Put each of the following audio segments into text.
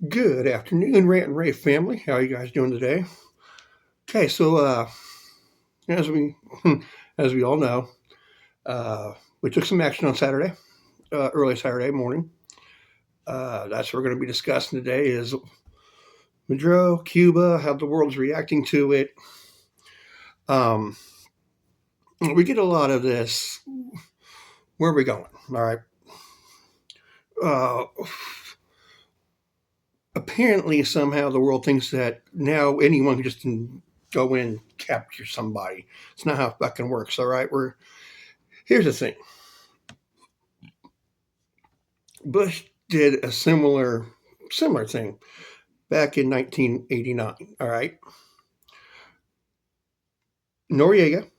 Good afternoon, Rant and Ray family. How are you guys doing today? Okay, so as we as we all know, uh, we took some action on Saturday, early Saturday morning. That's what we're going to be discussing today: is Maduro, Cuba, how the world's reacting to it. Um, we get a lot of this. Where are we going? All right. Uh, Apparently, somehow the world thinks that now anyone can just go in and capture somebody. It's not how it fucking works. All right. Here's the thing. Bush did a similar thing back in 1989. All right, Noriega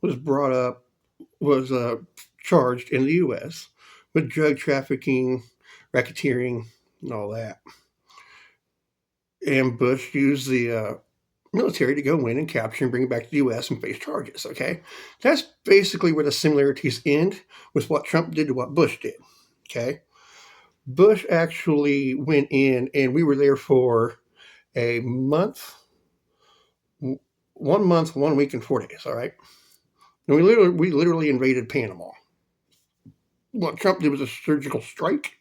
was brought up was charged in the U.S. with drug trafficking, racketeering, and all that. And Bush used the military to go in and capture and bring it back to the U.S. and face charges. Okay, that's basically where the similarities end with what Trump did to what Bush did. Okay, Bush actually went in, and we were there for a month, 1 month, 1 week, and 4 days. All right, and we literally invaded Panama. What Trump did was a surgical strike.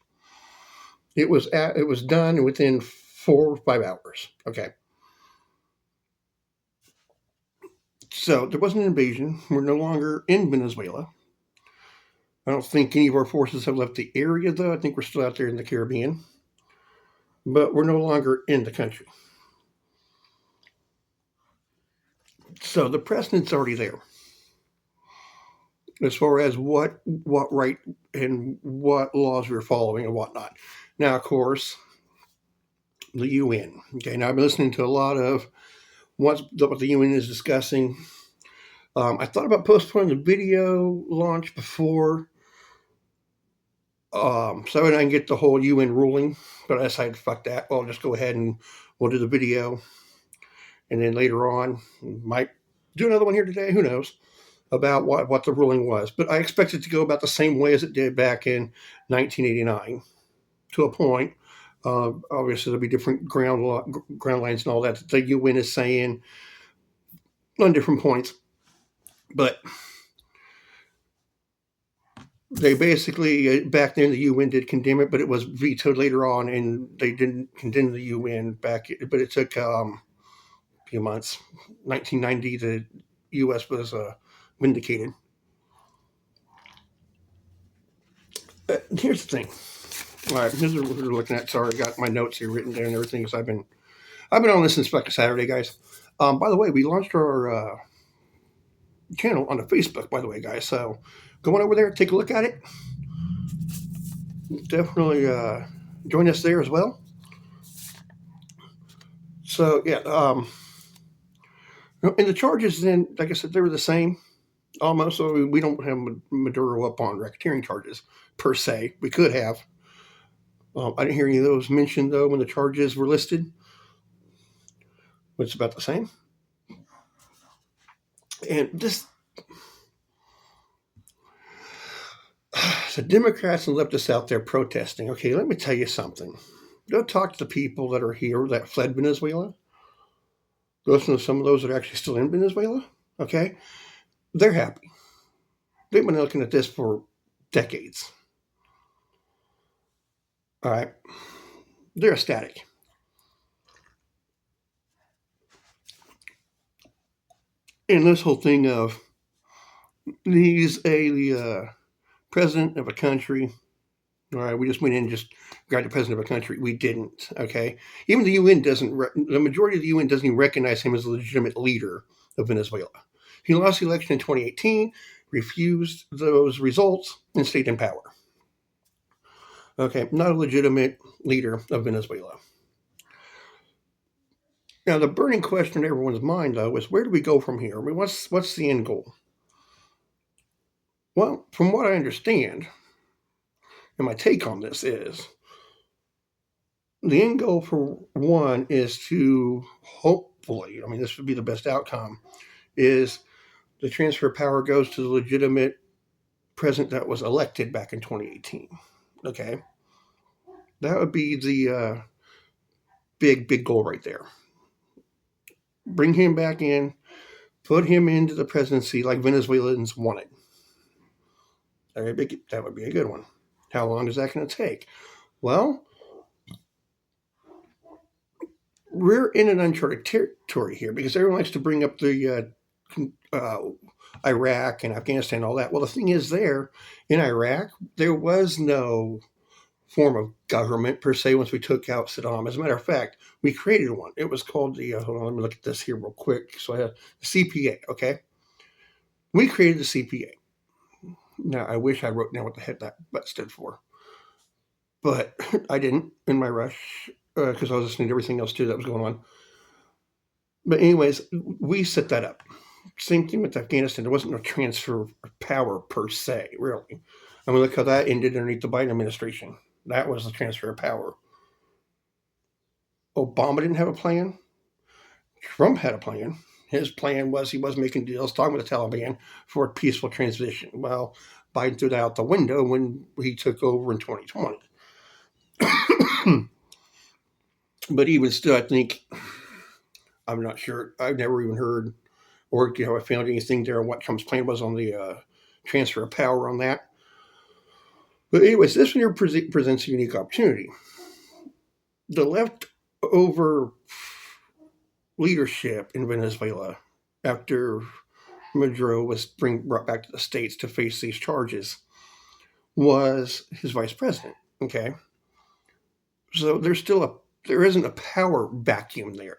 It was done within 4 or 5 hours. Okay, so there wasn't an invasion. We're no longer in Venezuela. I don't think any of our forces have left the area, though. I think we're still out there in the Caribbean, but we're no longer in the country. So the precedent's already there as far as what right and what laws we're following and whatnot. Now, of course, the UN. Okay, now I've been listening to a lot of what the UN is discussing. I thought about postponing the video launch before, so I can get the whole UN ruling. But I decided, fuck that. Well, I'll just go ahead and we'll do the video, and then later on, might do another one here today. Who knows about what the ruling was? But I expect it to go about the same way as it did back in 1989, to a point. Obviously, there'll be different ground lines and all that the UN is saying on different points, but they basically back then the UN did condemn it, but it was vetoed later on, and they didn't condemn the UN back. But it took a few months. 1990, the U.S. was vindicated. Here's the thing. All right, here's what we're looking at. Sorry, I got my notes here written down and everything. So I've been on this since like Saturday, guys. By the way, we launched our channel on the Facebook. By the way, guys, so go on over there, take a look at it. Definitely join us there as well. So yeah, and the charges then, like I said, they were the same almost. So we don't have Maduro up on racketeering charges per se. We could have. I didn't hear any of those mentioned though when the charges were listed. It's about the same. And this, the Democrats and leftists out there protesting. Okay, let me tell you something. Go talk to the people that are here that fled Venezuela. Listen to some of those that are actually still in Venezuela. Okay, they're happy. They've been looking at this for decades. All right, they're ecstatic. And this whole thing of he's a president of a country. All right, we just went in and just grabbed the president of a country. We didn't. Okay, even the UN doesn't. The majority of the UN doesn't even recognize him as a legitimate leader of Venezuela. He lost the election in 2018, refused those results, and stayed in power. Okay, not a legitimate leader of Venezuela. Now, the burning question in everyone's mind, though, is where do we go from here? I mean, what's the end goal? Well, from what I understand, and my take on this is the end goal for one is to hopefully, I mean, this would be the best outcome, is the transfer of power goes to the legitimate president that was elected back in 2018. Okay. That would be the big goal right there. Bring him back in, put him into the presidency like Venezuelans wanted. That would be a good one. How long is that going to take? Well, we're in an uncharted territory here because everyone likes to bring up the Iraq and Afghanistan and all that. Well, the thing is, there in Iraq, there was no form of government per se once we took out Saddam. As a matter of fact, we created one. It was called the, hold on, let me look at this here real quick. So I have the CPA, okay? We created the CPA. Now, I wish I wrote down what the heck that stood for, but I didn't in my rush because I was listening to everything else too that was going on. But anyways, we set that up. Same thing with Afghanistan. There wasn't no transfer of power per se, really. I mean, look how that ended underneath the Biden administration. That was the transfer of power. Obama didn't have a plan. Trump had a plan. His plan was he was making deals, talking with the Taliban for a peaceful transition. Well, Biden threw that out the window when he took over in 2020. But even still, I think, I'm not sure. I've never even heard or I found anything there on what Trump's plan was on the transfer of power on that. But anyways, this one here presents a unique opportunity. The leftover leadership in Venezuela after Maduro was brought back to the States to face these charges was his vice president. Okay. So there isn't a power vacuum there.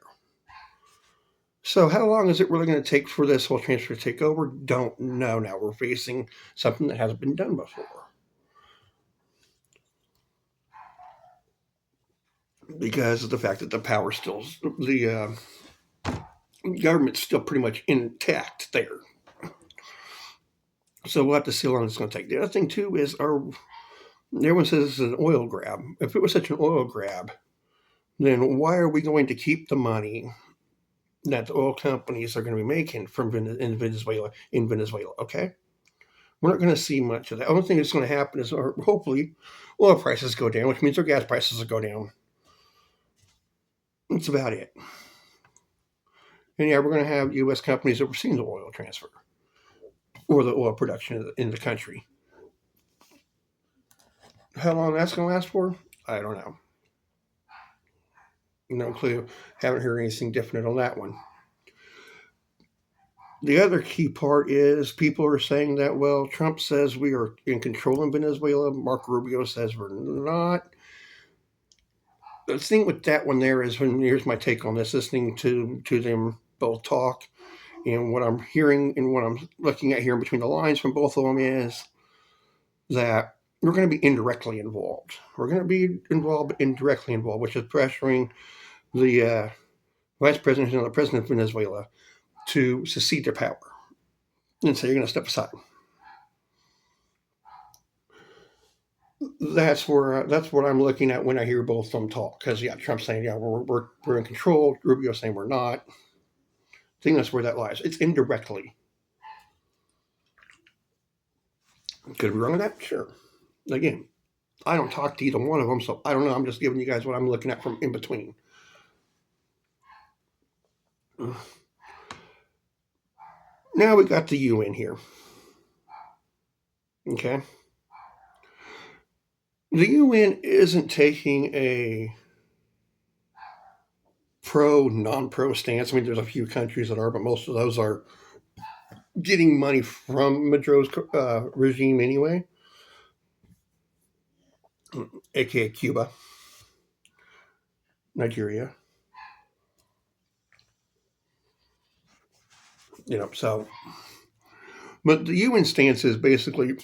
So how long is it really going to take for this whole transfer to take over? Don't know. Now we're facing something that hasn't been done before. Because of the fact that the government's still pretty much intact there. So we'll have to see how long it's going to take. The other thing too is everyone says it's an oil grab. If it was such an oil grab, then why are we going to keep the money that the oil companies are going to be making in Venezuela? Okay, we're not going to see much of that. The only thing that's going to happen is, hopefully, oil prices go down, which means our gas prices will go down. That's about it. And yeah, we're going to have U.S. companies overseeing the oil transfer or the oil production in the country. How long that's going to last for, I don't know. No clue. Haven't heard anything different on that one. The other key part is people are saying that, well, Trump says we are in control in Venezuela. Marco Rubio says we're not. The thing with that one there is, here's my take on this, listening to them both talk, and what I'm hearing and what I'm looking at here in between the lines from both of them is that we're going to be indirectly involved. We're going to be indirectly involved, which is pressuring the vice president and the president of Venezuela to secede their power and say, you're going to step aside. That's what I'm looking at when I hear both of them talk. Because yeah, Trump's saying, yeah, we're in control. Rubio saying we're not. I think that's where that lies. It's indirectly. Could be wrong with that? Sure. Again, I don't talk to either one of them, so I don't know. I'm just giving you guys what I'm looking at from in between. Now we got the UN here. Okay. The UN isn't taking a non-pro stance. I mean, there's a few countries that are, but most of those are getting money from Maduro's regime anyway, aka Cuba, Nigeria. So, but the UN stance is basically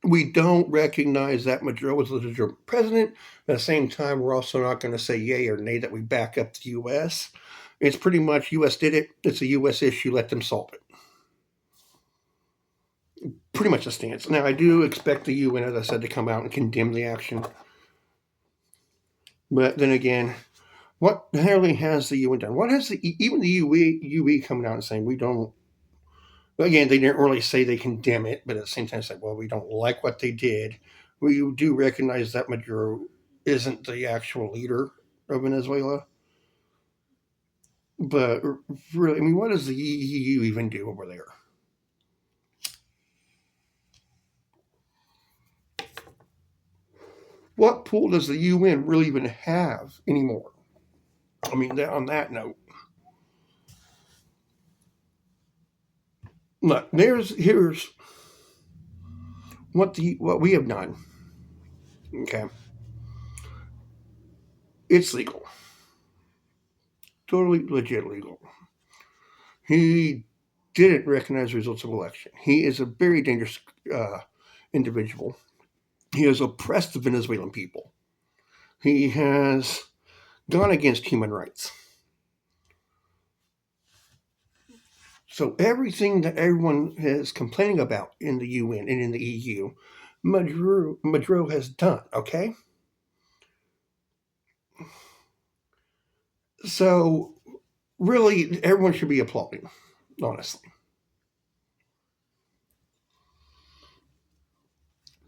we don't recognize that Maduro was the legitimate president. At the same time, we're also not going to say yay or nay that we back up the U.S. It's pretty much U.S. did it. It's a U.S. issue. Let them solve it. Pretty much the stance. Now, I do expect the UN, as I said, to come out and condemn the action. But then again, what the hell has the UN done? What has even the UE coming out and saying we don't? Again, they didn't really say they condemn it, but at the same time, say, well, we don't like what they did. we do recognize that Maduro isn't the actual leader of Venezuela. But really, I mean, what does the EU even do over there? What pull does the UN really even have anymore? I mean, on that note, look, here's what we have done. Okay, it's legal, totally legit legal. He didn't recognize the results of election. He is a very dangerous individual. He has oppressed the Venezuelan people. He has gone against human rights. So everything that everyone is complaining about in the UN and in the EU, Maduro has done, okay? So really, everyone should be applauding, honestly.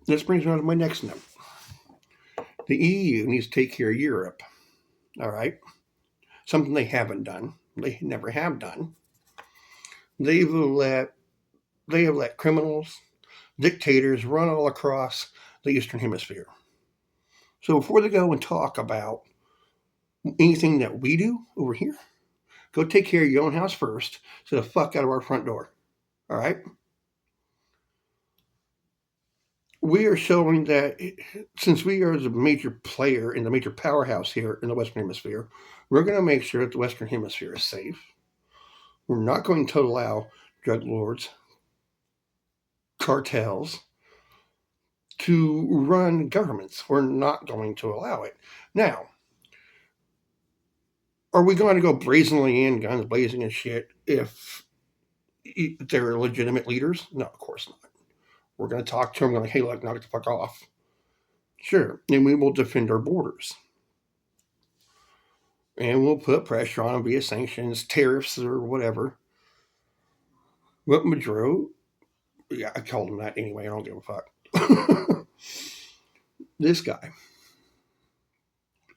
This brings me on to my next note. The EU needs to take care of Europe, all right? Something they haven't done. They never have done. They have let criminals, dictators run all across the Eastern Hemisphere. So before they go and talk about anything that we do over here, go take care of your own house first. So the fuck out of our front door. All right? We are showing that since we are the major player in the major powerhouse here in the Western Hemisphere, we're going to make sure that the Western Hemisphere is safe. We're not going to allow drug lords, cartels to run governments. We're not going to allow it. Now, are we going to go brazenly in, guns blazing and shit, if they're legitimate leaders? No, of course not. We're going to talk to them, like, hey, look, knock it the fuck off. Sure, and we will defend our borders. And we'll put pressure on them via sanctions, tariffs, or whatever. But Maduro, yeah, I called him that anyway, I don't give a fuck. This guy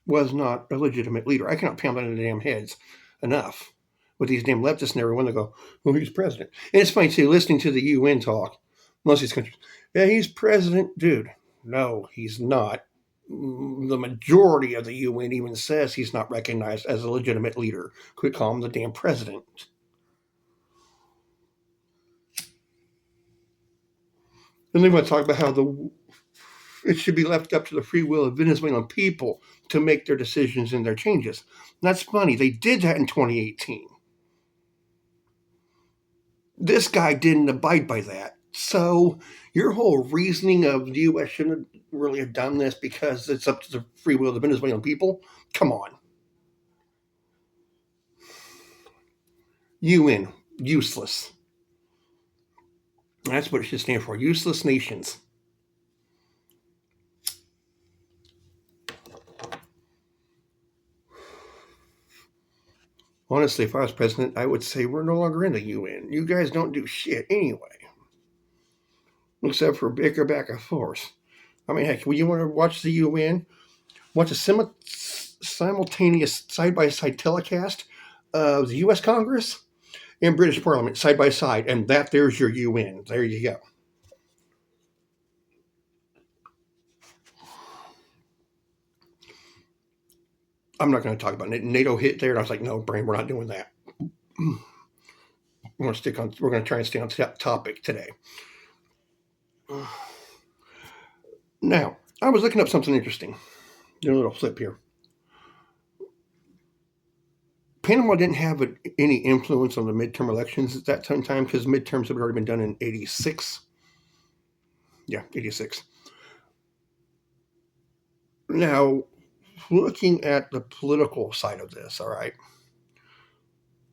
was not a legitimate leader. I cannot pound that in the damn heads enough with these damn leftists and everyone that go, well, he's president. And it's funny, too, listening to the UN talk, most of these countries, yeah, he's president. Dude, no, he's not. The majority of the UN even says he's not recognized as a legitimate leader. Quit calling him the damn president. And they want to talk about how it should be left up to the free will of Venezuelan people to make their decisions and their changes. That's funny. They did that in 2018. This guy didn't abide by that. So your whole reasoning of the U.S. shouldn't really have done this because it's up to the free will of the Venezuelan people? Come on. UN, useless. That's what it should stand for. Useless nations. Honestly, if I was president, I would say we're no longer in the UN. You guys don't do shit anyway. Except for bicker back and forth. I mean, heck, when you want to watch the UN, watch a simultaneous side-by-side telecast of the U.S. Congress and British Parliament side by side, and there's your UN. There you go. I'm not going to talk about it. NATO hit there, and I was like, no, brain, we're not doing that. We're going to try and stay on topic today. Now, I was looking up something interesting. Do a little flip here. Panama didn't have any influence on the midterm elections at that time because midterms had already been done in 86. Yeah, 86. Now, looking at the political side of this, all right,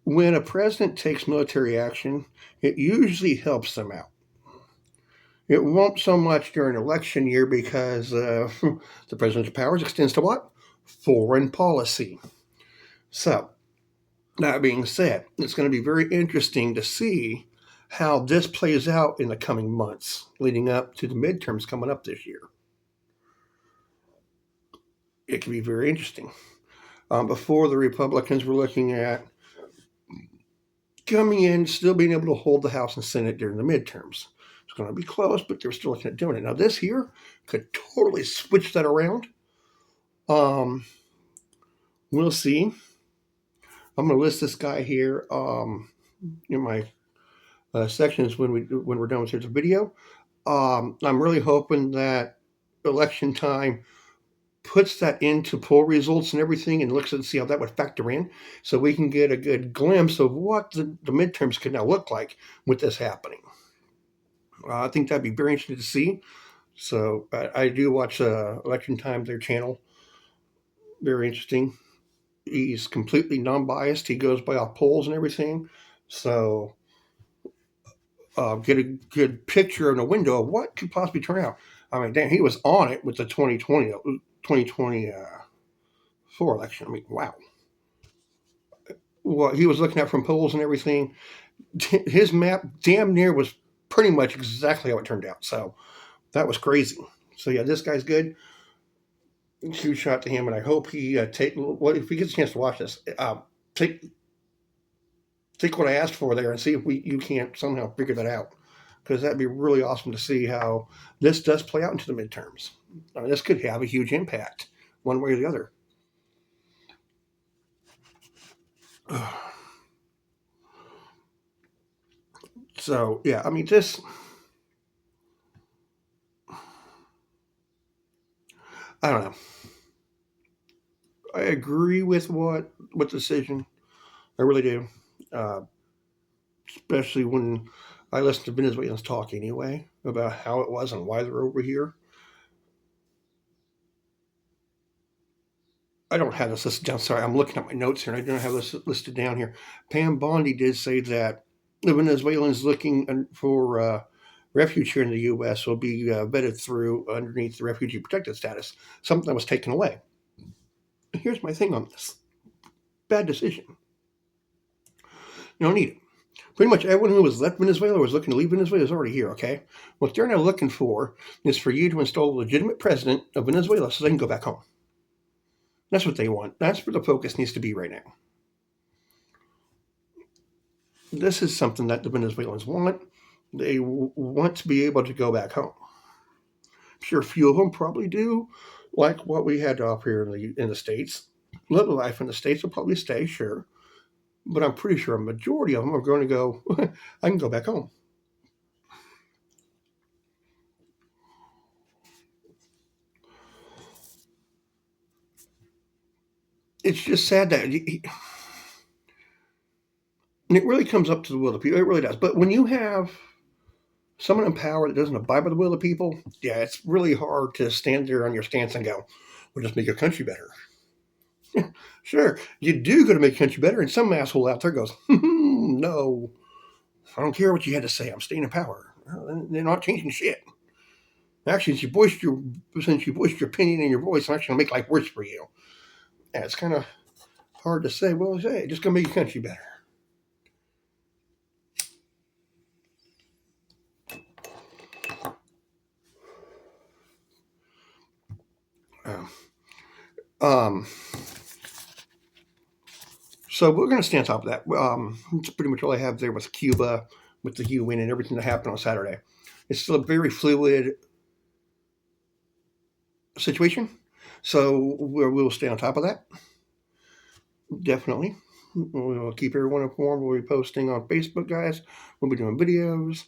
when a president takes military action, it usually helps them out. It won't so much during election year because the president's powers extends to what? Foreign policy. So, that being said, it's going to be very interesting to see how this plays out in the coming months leading up to the midterms coming up this year. it can be very interesting. Before, the Republicans were looking at coming in, still being able to hold the House and Senate during the midterms. It's going to be close, but they're still looking at doing it. Now, this here could totally switch that around. We'll see. I'm going to list this guy here in my sections when we're done with this video. I'm really hoping that election time puts that into poll results and everything and looks and see how that would factor in, so we can get a good glimpse of what the midterms could now look like with this happening. I think that'd be very interesting to see. So I do watch Election Time, their channel. Very interesting. He's completely non-biased. He goes by off polls and everything. So get a good picture in a window of what could possibly turn out. I mean, damn, he was on it with the 2024 election. I mean, wow. What he was looking at from polls and everything, his map damn near was pretty much exactly how it turned out. So that was crazy. So yeah, this guy's good. Huge shot to him, and I hope he if he gets a chance to watch this, take what I asked for there and see if you can't somehow figure that out, because that'd be really awesome to see how this does play out into the midterms. I mean, this could have a huge impact one way or the other. So yeah, I mean, this, I don't know. I agree with what decision. I really do. Especially when I listen to Venezuelans talk anyway about how it was and why they're over here. I don't have this listed down. Sorry, I'm looking at my notes here, and I don't have this listed down here. Pam Bondi did say that the Venezuelans looking for refuge here in the U.S. will be vetted through underneath the refugee protected status, something that was taken away. Here's my thing on this. Bad decision. You don't need it. Pretty much everyone who was left Venezuela or was looking to leave Venezuela is already here, okay? What they're now looking for is for you to install a legitimate president of Venezuela so they can go back home. That's what they want. That's where the focus needs to be right now. This is something that the Venezuelans want. They want to be able to go back home. I'm sure a few of them probably do, like what we had up here in the States. Live a life in the States will probably stay, sure. But I'm pretty sure a majority of them are going to go, I can go back home. It's just sad that it really comes up to the will of the people. It really does. But when you have someone in power that doesn't abide by the will of the people, yeah, it's really hard to stand there on your stance and go, we'll just make your country better. Sure, you do go to make your country better, and some asshole out there goes, no, I don't care what you had to say. I'm staying in power. They're not changing shit. Actually, since you voiced your opinion and your voice, I'm actually going to make life worse for you. And it's kind of hard to say, well, hey, just going to make your country better. So we're going to stay on top of that. That's pretty much all I have there with Cuba, with the UN and everything that happened on Saturday. It's still a very fluid situation, so we'll stay on top of that. Definitely. We'll keep everyone informed. We'll be posting on Facebook, guys. We'll be doing videos.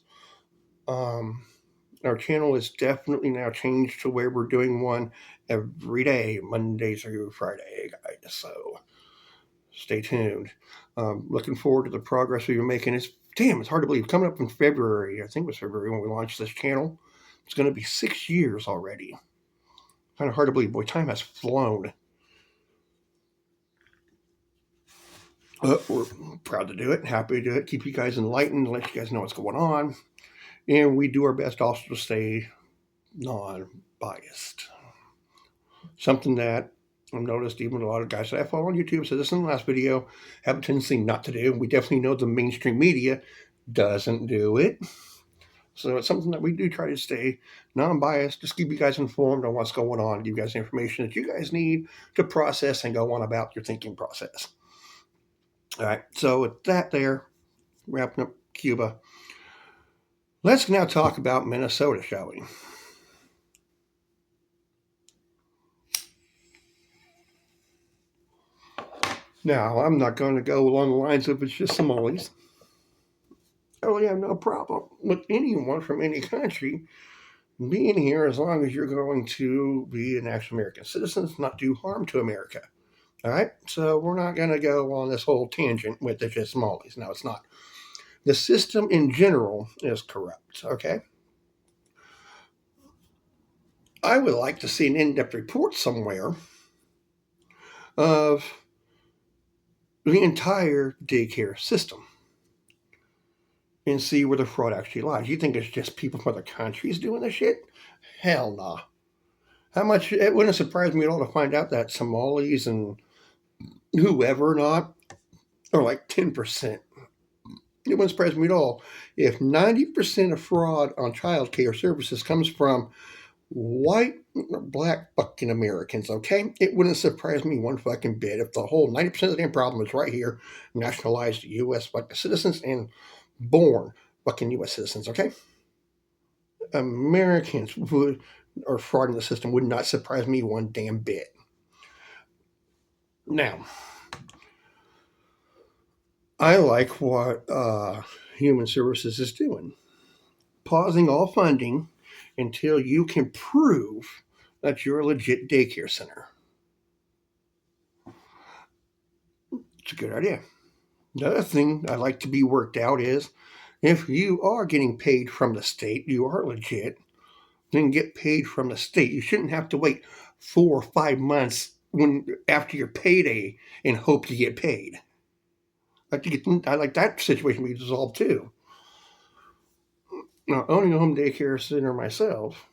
Our channel is definitely now changed to where we're doing one every day, Monday through Friday, guys. So stay tuned. Looking forward to the progress we've been making. It's hard to believe. Coming up in February, I think it was February when we launched this channel. It's going to be 6 years already. Kind of hard to believe. Boy, time has flown. We're proud to do it, happy to do it, keep you guys enlightened, let you guys know what's going on. And we do our best also to stay non-biased. Something that I've noticed even a lot of guys that I follow on YouTube said this in the last video, have a tendency not to do. We definitely know the mainstream media doesn't do it. So it's something that we do try to stay non-biased, just keep you guys informed on what's going on, give you guys information that you guys need to process and go on about your thinking process. All right, so with that there, wrapping up Cuba, let's now talk about Minnesota, shall we? Now, I'm not going to go along the lines of it's just Somalis. I really have no problem with anyone from any country being here as long as you're going to be an actual American citizen, not do harm to America. All right, so we're not going to go on this whole tangent with the just Somalis. No, it's not. The system in general is corrupt. Okay, I would like to see an in-depth report somewhere of the entire daycare system and see where the fraud actually lies. You think it's just people from other countries doing this shit? Hell no. Nah. How much? It wouldn't surprise me at all to find out that Somalis and whoever not are like 10%. It wouldn't surprise me at all if 90% of fraud on child care services comes from white or black fucking Americans, okay? It wouldn't surprise me one fucking bit if the whole 90% of the damn problem is right here, nationalized U.S. fucking citizens and born fucking U.S. citizens, okay? Americans would, or fraud in the system would not surprise me one damn bit. Now, I like what Human Services is doing. Pausing all funding until you can prove that you're a legit daycare center. It's a good idea. The other thing I like to be worked out is if you are getting paid from the state, you are legit, then get paid from the state. You shouldn't have to wait 4 or 5 months after your payday and hope you get paid. I like that situation to be resolved too. Now, owning a home daycare center myself,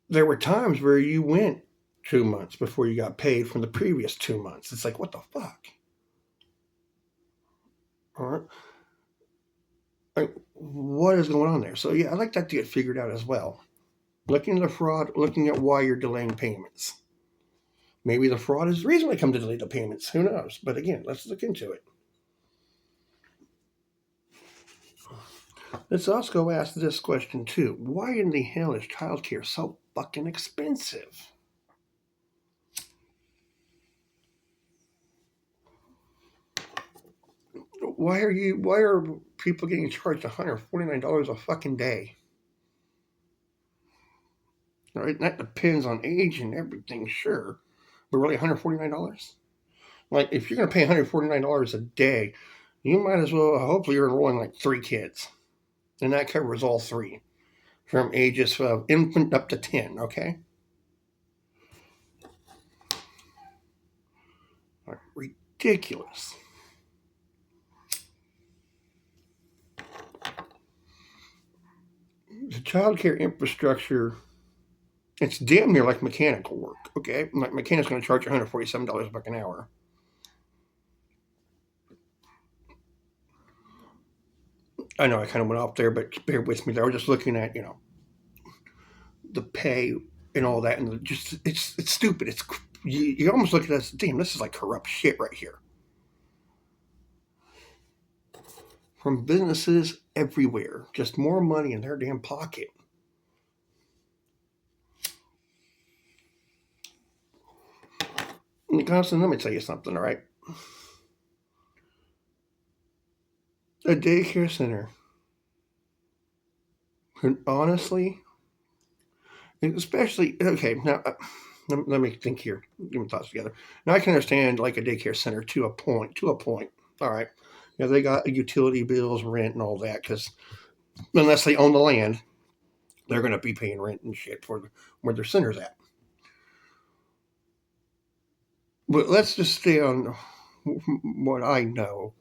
there were times where you went 2 months before you got paid from the previous 2 months. It's like, what the fuck? All right. Like, what is going on there? So, yeah, I like that to get figured out as well. Looking at the fraud, looking at why you're delaying payments. Maybe the fraud is the reason they come to delay the payments. Who knows? But again, let's look into it. Let's also go ask this question too. Why in the hell is childcare so fucking expensive? Why are people getting charged $149 a fucking day? All right, that depends on age and everything, sure. But really $149? Like if you're gonna pay $149 a day, you might as well hopefully you're enrolling like 3 kids. And that covers all three. From ages of infant up to 10, okay? Ridiculous. The childcare infrastructure, it's damn near like mechanical work, okay? Like mechanic's going to charge you $147 buck an hour. I know I kind of went off there, but bear with me. I was just looking at, the pay and all that, and just it's stupid. You almost look at this. Damn, this is like corrupt shit right here. From businesses everywhere, just more money in their damn pocket. And Constantine, let me tell you something, all right? A daycare center could honestly, especially, okay, now let me think here, get my thoughts together. Now I can understand like a daycare center to a point. All right. They got utility bills, rent, and all that, because unless they own the land, they're going to be paying rent and shit for where their center's at. But let's just stay on what I know.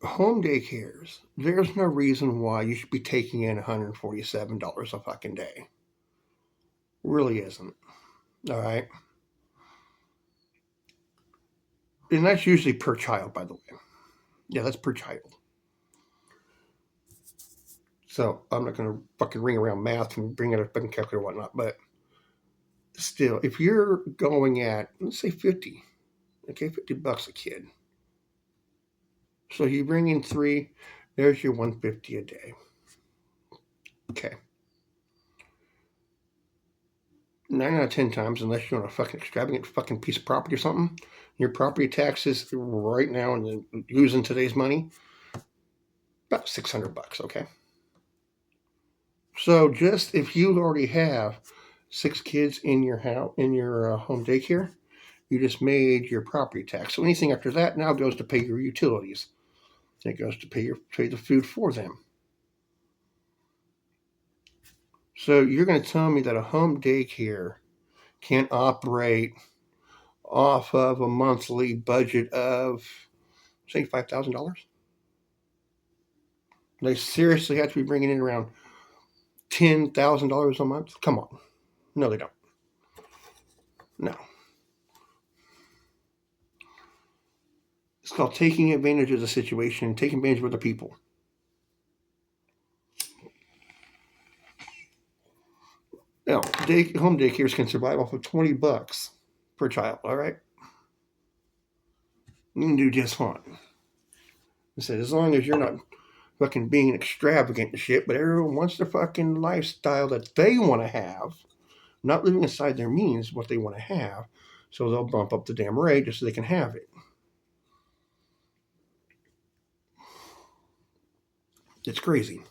Home daycares, there's no reason why you should be taking in $147 a fucking day. Really isn't. All right. And that's usually per child, by the way. Yeah, that's per child. So I'm not going to fucking ring around math and bring out a fucking calculator or whatnot. But still, if you're going at, let's say 50, okay, $50 a kid. So you bring in 3, there's your 150 a day. Okay. 9 out of 10 times, unless you're on a fucking extravagant fucking piece of property or something, your property taxes right now, and using today's money, about $600. Okay. So just if you already have 6 kids in your house, in your home daycare, you just made your property tax. So anything after that now goes to pay your utilities. It goes to pay the food for them. So you're going to tell me that a home daycare can't operate off of a monthly budget of, say, $5,000? They seriously have to be bringing in around $10,000 a month? Come on. No, they don't. No. It's called taking advantage of the situation and taking advantage of other people. Now, home daycares can survive off of $20 per child, all right? You can do just fine. I said, as long as you're not fucking being extravagant and shit, but everyone wants the fucking lifestyle that they want to have, not living inside their means what they want to have, so they'll bump up the damn rate just so they can have it. It's crazy.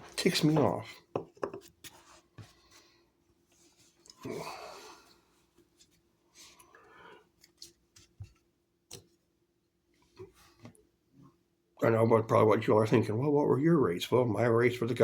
It ticks me off. I know probably what you all are thinking. Well, what were your rates? Well, my rates for the government